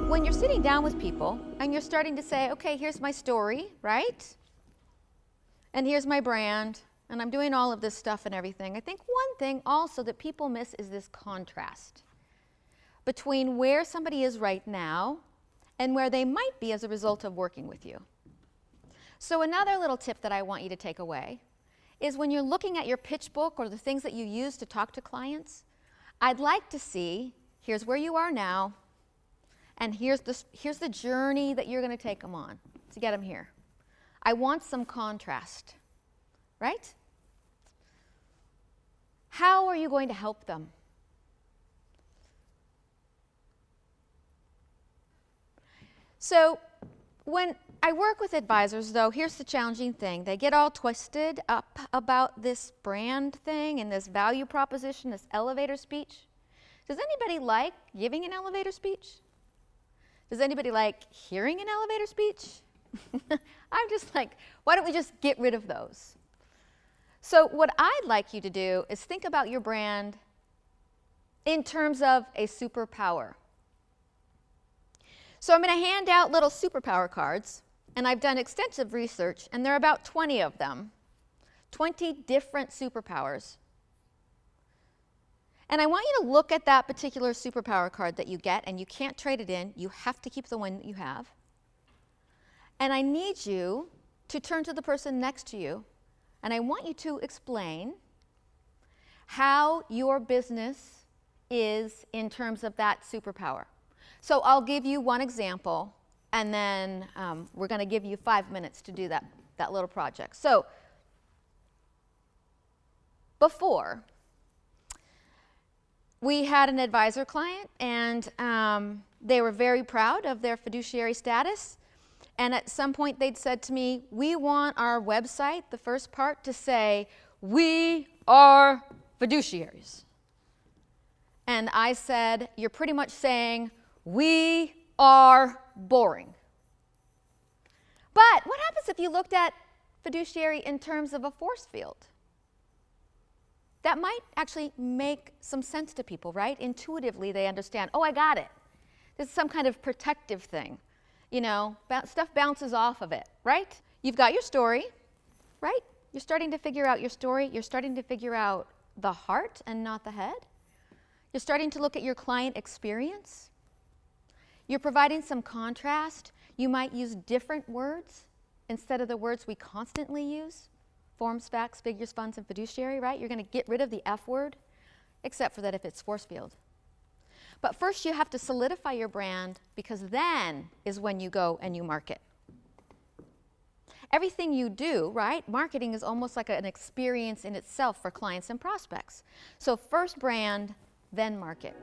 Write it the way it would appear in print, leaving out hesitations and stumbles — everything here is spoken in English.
when you're sitting down with people and you're starting to say, okay, here's my story, right? And here's my brand, and I'm doing all of this stuff and everything. I think one thing also that people miss is this contrast between where somebody is right now and where they might be as a result of working with you. So another little tip that I want you to take away is when you're looking at your pitch book or the things that you use to talk to clients, I'd like to see, here's where you are now, and here's the journey that you're going to take them on to get them here. I want some contrast, right? How are you going to help them? So when I work with advisors, though, here's the challenging thing. They get all twisted up about this brand thing and this value proposition, this elevator speech. Does anybody like giving an elevator speech? Does anybody like hearing an elevator speech? I'm just like, why don't we just get rid of those? So what I'd like you to do is think about your brand in terms of a superpower. So I'm going to hand out little superpower cards, and I've done extensive research, and there are about 20 of them, 20 different superpowers. And I want you to look at that particular superpower card that you get, and you can't trade it in. You have to keep the one that you have. And I need you to turn to the person next to you, and I want you to explain how your business is in terms of that superpower. So I'll give you one example, and then we're going to give you 5 minutes to do that little project. So before, we had an advisor client, and they were very proud of their fiduciary status. And at some point, they'd said to me, we want our website, the first part, to say, we are fiduciaries. And I said, you're pretty much saying, we are boring. But what happens if you looked at fiduciary in terms of a force field? That might actually make some sense to people, right? Intuitively, they understand, oh, I got it. This is some kind of protective thing. You know, stuff bounces off of it, right? You've got your story, right? You're starting to figure out your story. You're starting to figure out the heart and not the head. You're starting to look at your client experience. You're providing some contrast. You might use different words instead of the words we constantly use. Forms, facts, figures, funds, and fiduciary, right? You're going to get rid of the F word, except for that if it's force field. But first you have to solidify your brand, because then is when you go and you market. Everything you do, right? Marketing is almost like an experience in itself for clients and prospects. So first brand, then market.